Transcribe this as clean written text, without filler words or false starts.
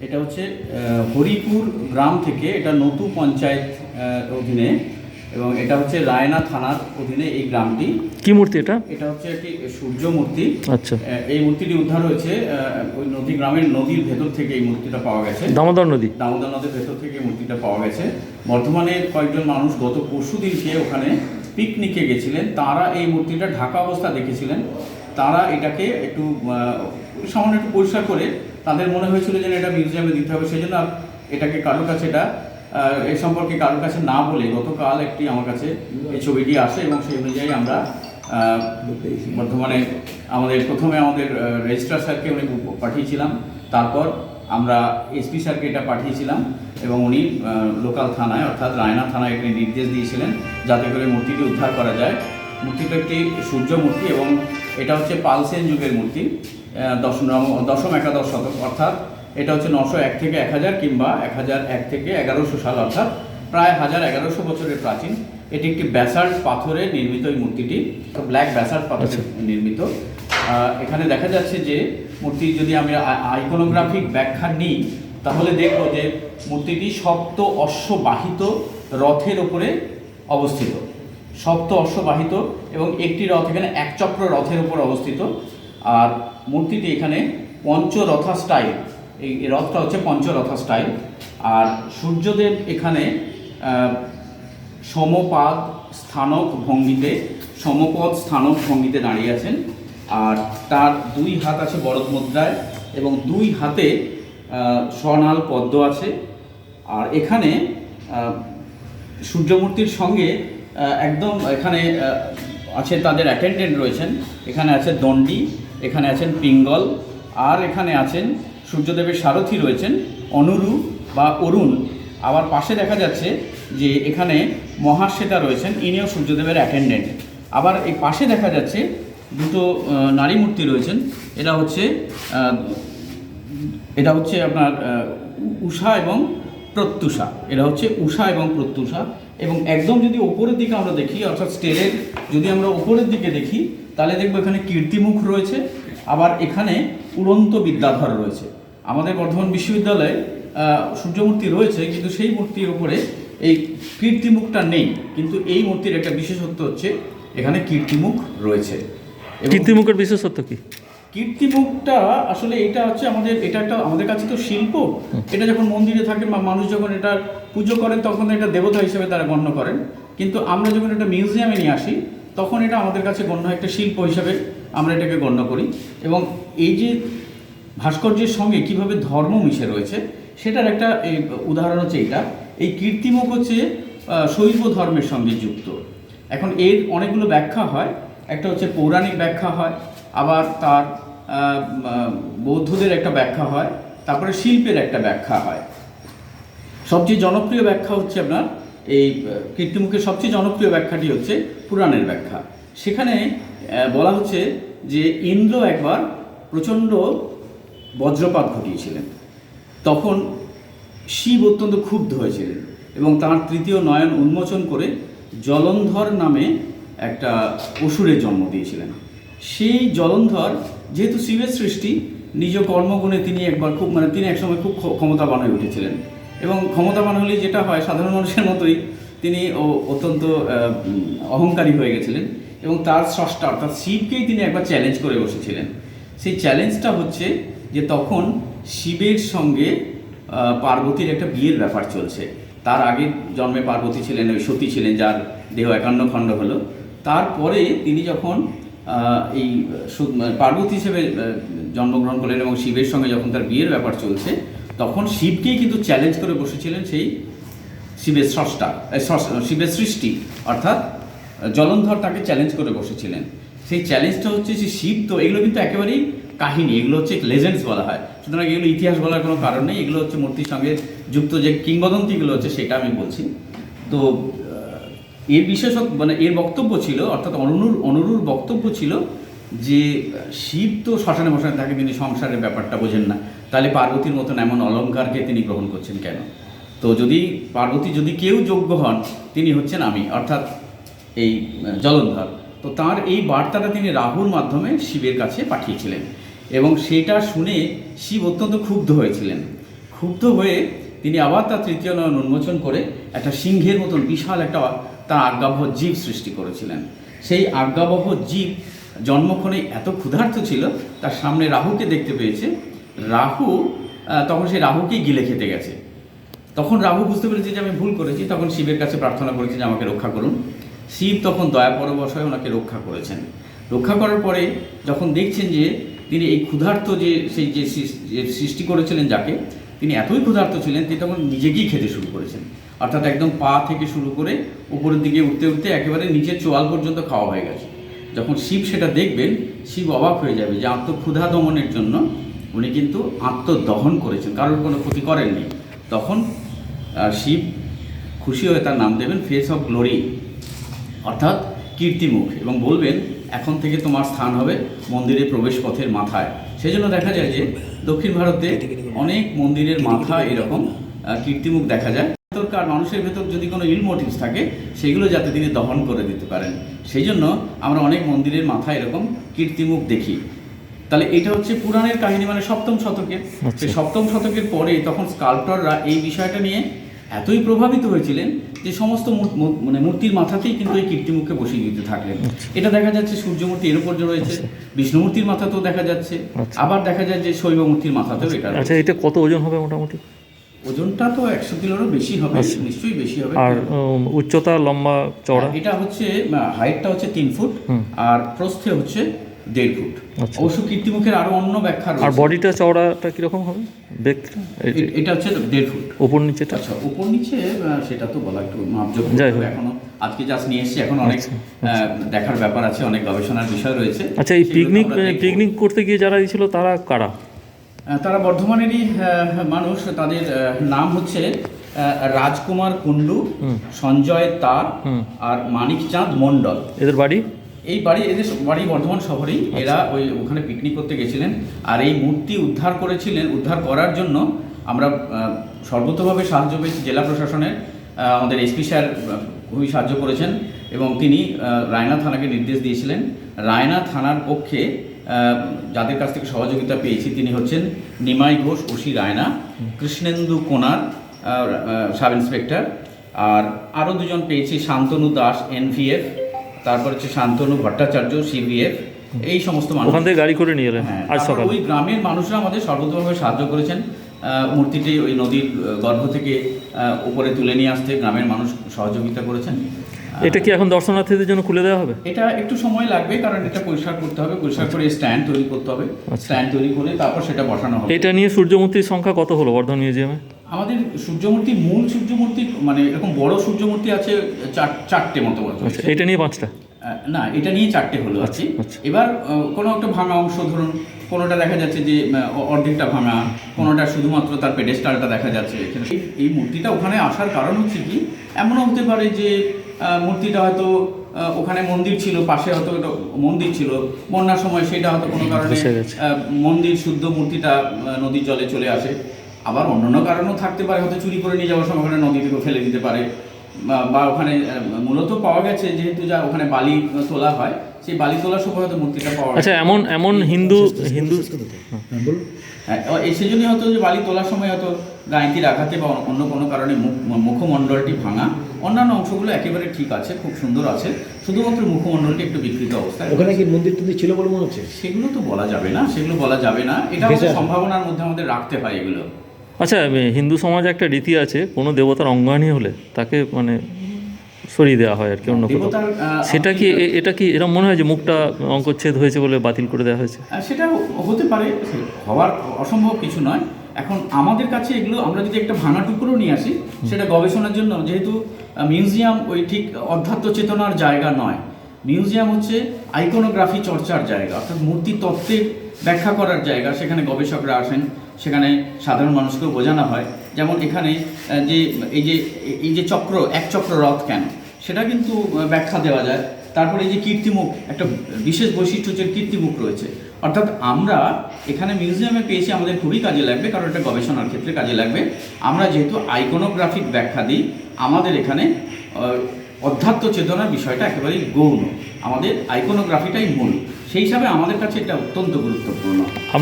এটা হচ্ছে হরিপুর গ্রাম থেকে, এটা নতু পঞ্চায়েত অধীনে, এবং এটা হচ্ছে রায়না থানার অধীনে এই গ্রামটি। কি মূর্তি এটা? এটা হচ্ছে একটি সূর্য মূর্তি। আচ্ছা, এই মূর্তিটি উদ্ধার হয়েছে ওই নদী গ্রামের নদীর ভেতর থেকে এই মূর্তিটা পাওয়া গেছে। দামোদর নদীর ভেতর থেকে এই মূর্তিটা পাওয়া গেছে। বর্ধমানে কয়েকজন মানুষ গত পরশু দিনকে ওখানে পিকনিকে গেছিলেন, তারা এই মূর্তিটা ঢাকা অবস্থা দেখেছিলেন। তারা এটাকে একটু সামান্য একটু পরিষ্কার করে তাদের মনে হয়েছিল যে এটা মিউজিয়ামে দিতে হবে, সেই জন্য এটাকে কারোর কাছে এই সম্পর্কে কারোর কাছে না বলে গতকাল একটি আমার কাছে এই ছবিটি আসে, এবং সেই অনুযায়ী আমরা বর্ধমানে প্রথমে আমাদের রেজিস্ট্রার স্যারকে উনি পাঠিয়েছিলাম, তারপর আমরা এসপি স্যারকে এটা পাঠিয়েছিলাম, এবং উনি লোকাল থানায় অর্থাৎ রায়না থানায় একটি নির্দেশ দিয়েছিলেন যাতে করে মূর্তিটি উদ্ধার করা যায়। মূর্তিটা একটি সূর্য মূর্তি, এবং এটা হচ্ছে পালসেন যুগের মূর্তি, দশম একাদশ শতক, অর্থাৎ এটা হচ্ছে 901 থেকে 1000 কিংবা 1001 থেকে 1100 সাল, অর্থাৎ প্রায় 1100 বছরের প্রাচীন। এটি একটি ব্যাসাল্ট পাথরে নির্মিত এই মূর্তিটি, ব্ল্যাক ব্যাসাল্ট পাথরে নির্মিত। এখানে দেখা যাচ্ছে যে মূর্তি যদি আমি আইকনোগ্রাফিক ব্যাখ্যা নিই তাহলে দেখব যে মূর্তিটি সপ্ত অশ্ববাহিত রথের উপরে অবস্থিত, সপ্ত অশ্ববাহিত, এবং একটি রথ এখানে একচক্র রথের উপর অবস্থিত। আর মূর্তিটি এখানে পঞ্চরথা স্টাইল, এই রথটা হচ্ছে পঞ্চরথা স্টাইল। আর সূর্যদেব এখানে সমপদ স্থানক ভঙ্গিতে দাঁড়িয়ে আছেন, আর তার দুই হাত আছে বরদ মুদ্রায়, এবং দুই হাতে স্বনাল পদ্ম আছে। আর এখানে সূর্যমূর্তির সঙ্গে একদম এখানে আছে তাদের অ্যাটেন্ডেন্ট রয়েছেন, এখানে আছে দণ্ডী, এখানে আছেন পিঙ্গল, আর এখানে আছেন সূর্যদেবের সারথি রয়েছেন অনুরু বা অরুণ। আবার পাশে দেখা যাচ্ছে যে এখানে মহাশ্বেতা রয়েছেন, ইনিও সূর্যদেবের অ্যাটেন্ডেন্ট। আবার এই পাশে দেখা যাচ্ছে দুটো নারী মূর্তি রয়েছেন, এটা হচ্ছে আপনার উষা এবং প্রত্যুষা, এবং একদম যদি ওপরের দিকে আমরা দেখি, অর্থাৎ স্টেজের যদি আমরা ওপরের দিকে দেখি তাহলে দেখবো এখানে কীর্তিমুখ রয়েছে, আবার এখানে উড়ন্ত বিদ্যাধর রয়েছে। আমাদের বর্ধমান বিশ্ববিদ্যালয়ে সূর্যমূর্তি রয়েছে, কিন্তু সেই মূর্তির উপরে এই কীর্তিমুখটা নেই, কিন্তু এই মূর্তির একটা বিশেষত্ব হচ্ছে এখানে কীর্তিমুখ রয়েছে। কীর্তিমুখের বিশেষত্ব কি? কীর্তিমুখটা আসলে এটা হচ্ছে আমাদের কাছে তো শিল্প, এটা যখন মন্দিরে থাকে বা মানুষ যখন এটা পুজো করেন তখন এটা দেবতা হিসেবে তারা গণ্য করেন, কিন্তু আমরা যখন এটা মিউজিয়ামে নিয়ে আসি তখন এটা আমাদের কাছে গণ্য একটা শিল্প হিসেবে আমরা এটাকে গণ্য করি। এবং এই যে ভাস্কর্যের সঙ্গে কিভাবে ধর্ম মিশে রয়েছে সেটার একটা উদাহরণ হচ্ছে এই কীর্তিমুখ হচ্ছে শৈব ধর্মের সঙ্গে যুক্ত। এখন এর অনেকগুলো ব্যাখ্যা হয়, একটা হচ্ছে পৌরাণিক ব্যাখ্যা হয়, আবার তার বৌদ্ধদের একটা ব্যাখ্যা হয়, তারপরে শিল্পের একটা ব্যাখ্যা হয়। সবচেয়ে জনপ্রিয় ব্যাখ্যা হচ্ছে আপনার এই কীর্তিমুখের সবচেয়ে জনপ্রিয় ব্যাখ্যাটি হচ্ছে পুরাণের ব্যাখ্যা। সেখানে বলা হচ্ছে যে ইন্দ্র একবার প্রচণ্ড বজ্রপাত ঘটিয়েছিলেন, তখন শিব অত্যন্ত ক্ষুব্ধ হয়েছিলেন এবং তাঁর তৃতীয় নয়ন উন্মোচন করে জলন্ধর নামে একটা অসুরের জন্ম দিয়েছিলেন। সেই জলন্ধর যেহেতু শিবের সৃষ্টি, নিজ কর্মগুণে তিনি একসময় খুব ক্ষমতাবান হয়ে উঠেছিলেন, এবং ক্ষমতাবান হলেই যেটা হয় সাধারণ মানুষের মতোই তিনি অত্যন্ত অহংকারী হয়ে গেছিলেন, এবং তার স্রষ্টা অর্থাৎ শিবকেই তিনি একবার চ্যালেঞ্জ করে বসেছিলেন। সেই চ্যালেঞ্জটা হচ্ছে যে তখন শিবের সঙ্গে পার্বতীর একটা বিয়ের ব্যাপার চলছে। তার আগে জন্মে পার্বতী ছিলেন, ওই সতী ছিলেন, যার দেহ 51 খণ্ড হলো। তারপরে তিনি যখন এই পার্বতী হিসেবে জন্মগ্রহণ করলেন এবং শিবের সঙ্গে যখন তার বিয়ের ব্যাপার চলছে, তখন শিবকেই কিন্তু চ্যালেঞ্জ করে বসেছিলেন সেই শিবের সৃষ্টি অর্থাৎ জলন্ধর তাকে চ্যালেঞ্জ করে বসেছিলেন। সেই চ্যালেঞ্জটা হচ্ছে যে শিব, তো এগুলো কিন্তু একেবারেই কাহিনী, এগুলো হচ্ছে লেজেন্ডস বলা হয়, সুতরাং এগুলো ইতিহাস বলার কোনো কারণ নেই, এগুলো হচ্ছে মূর্তির সঙ্গে যুক্ত যে কিংবদন্তিগুলো হচ্ছে সেটা আমি বলছি। তো এর এর বক্তব্য ছিল, অর্থাৎ অনুরুর বক্তব্য ছিল যে শিব তো শ্মশানে মশানে থাকে, তিনি সংসারের ব্যাপারটা বোঝেন না, তাহলে পার্বতীর মতন এমন অলঙ্কারকে তিনি গ্রহণ করছেন কেন? তো পার্বতী যদি কেউ যোগ্য হন তিনি হচ্ছেন আমি, অর্থাৎ এই জলন্ধর। তো তার এই বার্তাটা তিনি রাহুর মাধ্যমে শিবের কাছে পাঠিয়েছিলেন, এবং সেটা শুনে শিব অত্যন্ত ক্ষুব্ধ হয়েছিলেন। ক্ষুব্ধ হয়ে তিনি আবার তার তৃতীয় নয়ন উন্মোচন করে একটা সিংহের মতন বিশাল একটা তার আজ্ঞাবহ জীব সৃষ্টি করেছিলেন। সেই আজ্ঞাবহ জীব জন্মক্ষণে এত ক্ষুধার্ত ছিল, তার সামনে রাহুকে দেখতে পেয়েছে। রাহু তখন সেই রাহুকেই গিলে খেতে গেছে। তখন রাহু বুঝতে পেরেছে যে আমি ভুল করেছি, তখন শিবের কাছে প্রার্থনা করেছে যে আমাকে রক্ষা করুন। শিব তখন দয়া পরবশ হয়ে ওনাকে রক্ষা করেছেন। রক্ষা করার পরে যখন দেখছেন যে তিনি এই ক্ষুধার্ত যে সেই যে সৃষ্টি করেছিলেন যাকে, তিনি এতই ক্ষুধার্ত ছিলেন তিনি তখন নিজেকেই খেতে শুরু করেছেন। অর্থাৎ একদম পা থেকে শুরু করে উপরের দিকে উঠতে উঠতে একেবারে নিচের চোয়াল পর্যন্ত খাওয়া হয়ে গেছে। যখন শিব সেটা দেখবেন, শিব অবাক হয়ে যাবে যে আত্মক্ষুধা দমনের জন্য উনি কিন্তু আত্মদহন করেছেন, কারোর কোনো ক্ষতি করেননি। তখন শিব খুশি হয়ে তার নাম দেবেন ফেস অফ গ্লোরি, অর্থাৎ কীর্তিমুখ, এবং বলবেন এখন থেকে তোমার স্থান হবে মন্দিরের প্রবেশ পথের মাথায়। সেই জন্য দেখা যায় যে দক্ষিণ ভারতে অনেক মন্দিরের মাথা এরকম কীর্তিমুখ দেখা যায়। ভেতরকার মানুষের ভেতর যদি কোনো ইল মোটিভস থাকে সেগুলো যাতে তিনি দহন করে দিতে পারেন, সেই জন্য আমরা অনেক মন্দিরের মাথায় এরকম কীর্তিমুখ দেখি। তাহলে এটা হচ্ছে পুরাণের কাহিনী, মানে সপ্তম শতকের। সেই সপ্তম শতকের পরে তখন স্কাল্পটররা এই বিষয়টা নিয়ে এতই প্রভাবিত হয়েছিলেন যে সমস্ত মানে মূর্তির মাথাতেই কিন্তু এই কীর্তিমুখকে বসিয়ে দিতে থাকলেন। এটা দেখা যাচ্ছে সূর্যমূর্তি এর উপর যে রয়েছে, বিষ্ণুমূর্তির মাথাতেও দেখা যাচ্ছে, আবার দেখা যায় যে শৈব মূর্তির মাথাতেও এটা। আচ্ছা, এটা কত ওজন হবে মোটামুটি? ওজনটা তো 100 কিলোরও বেশি হবে, নিশ্চয়ই বেশি হবে। আর উচ্চতা, লম্বা, চওড়া? এটা হচ্ছে হাইটটা হচ্ছে 3 ফুট আর প্রস্থে হচ্ছে 1.5 ফুট। অবশ্য কীর্তিমুখের আরো অন্য ব্যাখ্যা রয়েছে। আর বডিটা চওড়াটা কিরকম হবে দেখতে? এটা হচ্ছে 1.5 ফুট। উপর নিচেটা? আচ্ছা, উপর নিচে সেটা তো বলা একটু মাপযোগ্য হবে। এখনো আজকে জাস্ট নিয়ে এসেছি, এখন অনেক দেখার ব্যাপার আছে, অনেক গবেষণার বিষয় রয়েছে। আচ্ছা, এই পিকনিক করতে গিয়ে যারা ছিল তারা কারা? তারা বর্ধমানেরই মানুষ। তাদের নাম হচ্ছে রাজকুমার কুণ্ডু, সঞ্জয় তার আর মানিকচাঁদ মণ্ডল। এদের বাড়ি? এদের বাড়ি বর্ধমান শহরেই। এরা ওখানে পিকনিক করতে গেছিলেন আর এই মূর্তি উদ্ধার করার জন্য আমরা সর্বতভাবে সাহায্য পেয়েছি জেলা প্রশাসনের। আমাদের এসপি স্যার খুবই সাহায্য করেছেন এবং তিনি রায়না থানাকে নির্দেশ দিয়েছিলেন। রায়না থানার পক্ষে যাদের কাছ থেকে সহযোগিতা পেয়েছি তিনি হচ্ছেন নিমাই ঘোষ ওসি রায়না, কৃষ্ণেন্দু কোনার সাব ইন্সপেক্টর, আর আরও দুজন পেয়েছি শান্তনু দাস এনভিএফ, তারপর হচ্ছে শান্তনু ভট্টাচার্য সিভিএফ। এই সমস্ত মানুষ ওখান থেকে গাড়ি করে নিয়ে এলেন আজ সকালে। ওই গ্রামের মানুষরা আমাদের সর্বতভাবে সাহায্য করেছেন। মূর্তিটি ওই নদীর গর্ভ থেকে উপরে তুলে নিয়ে আসতে গ্রামের মানুষ সহযোগিতা করেছেন। এটা কি এখন দর্শনার্থীদের জন্য খুলে দেওয়া হবে? এটা একটু সময় লাগবে, কারণ এটা পরিষ্কার করতে হবে, পরিষ্কার করে স্ট্যান্ড তৈরি করতে হবে। স্ট্যান্ড তৈরি করে তারপর সেটা বসানো হবে। এটা নিয়ে সূর্যমূর্তির সংখ্যা কত হলো বর্ধমান মিউজিয়ামে? আমাদের সূর্যমূর্তি, মূল সূর্যমূর্তি মানে এরকম বড় সূর্যমূর্তি আছে 4টে মতো। আচ্ছা, এটা নিয়ে 5টা? না, এটা নিয়ে 4টে হলো আছে। এবার কোনো একটা ভাঙা অংশ, ধরুন কোনোটা দেখা যাচ্ছে যে অর্ধেকটা ভাঙা, কোনোটা শুধুমাত্র তার পেডেস্টালটা দেখা যাচ্ছে। এই মূর্তিটা ওখানে আসার কারণ হচ্ছে কি, এমনও হতে পারে যে মূর্তিটা হয়তো ওখানে মন্দির ছিল, পাশে হয়তো মন্দির ছিল, বন্যার সময় সেটা হয়তো কোনো কারণে মন্দির শুদ্ধ মূর্তিটা নদীর জলে চলে আসে। আবার অন্যান্য কারণও থাকতে পারে, হয়তো চুরি করে নিয়ে যাওয়ার সময় ওখানে নদী থেকে ফেলে দিতে পারে, বা ওখানে মূলত পাওয়া গেছে যেহেতু যা ওখানে বালি তোলা হয়, সেই বালি তোলার সময় হয়তো মূর্তিটা পাওয়া গেছে। আচ্ছা, এমন হিন্দু সেই জন্যই হয়তো যে বালি তোলার সময় হয়তো গায়ত্রীর আঘাতে বা অন্য কোনো কারণে মুখমণ্ডলটি ভাঙা, অন্যান্য অংশগুলো একেবারে ঠিক আছে, খুব সুন্দর আছে, শুধুমাত্র মুখমণ্ডলটি একটু বিকৃত অবস্থায়। ওখানে কি মন্দির টন্দির ছিল বলে মনে হচ্ছে? সেগুলো তো বলা যাবে না, এটা আমাদের সম্ভাবনার মধ্যে আমাদের রাখতে হয় এগুলো। আচ্ছা, হিন্দু সমাজে একটা রীতি আছে, কোনো দেবতার অঙ্গহানি হলে তাকে মানে সরিয়ে দেওয়া হয় আর কি অন্য কোথাও। সেটা কি এটা কি এরকম মনে হয় যে মুখটা অঙ্কচ্ছেদ হয়েছে বলে বাতিল করে দেওয়া হয়েছে? সেটা হতে পারে, হওয়ার অসম্ভব কিছু নয়। এখন আমাদের কাছে এগুলো আমরা যদি একটা ভাঙা টুকরো নিয়ে আসি সেটা গবেষণার জন্য, যেহেতু মিউজিয়াম ওই ঠিক অধ্যাত্ম চেতনার জায়গা নয়, মিউজিয়াম হচ্ছে আইকনোগ্রাফি চর্চার জায়গা, অর্থাৎ মূর্তি তত্ত্বের ব্যাখ্যা করার জায়গা। সেখানে গবেষকরা আসেন, সেখানে সাধারণ মানুষকেও বোঝানো হয়। যেমন এখানে যে এই যে চক্র, এক চক্র রথ কেন, সেটা কিন্তু ব্যাখ্যা দেওয়া যায়। তারপরে এই যে কীর্তিমুখ, একটা বিশেষ বৈশিষ্ট্য হচ্ছে কীর্তিমুখ রয়েছে। অর্থাৎ আমরা এখানে মিউজিয়ামে পেয়েছি, আমাদের খুবই কাজে লাগবে, কারণ এটা গবেষণার ক্ষেত্রে কাজে লাগবে। আমরা যেহেতু আইকনোগ্রাফিক ব্যাখ্যা দিই, আমাদের এখানে অধ্যাত্ম চেতনার বিষয়টা একেবারেই গৌণ, আমাদের আইকনোগ্রাফিটাই মূল। সেই হিসাবে আমাদের কাছে এটা অত্যন্ত গুরুত্বপূর্ণ।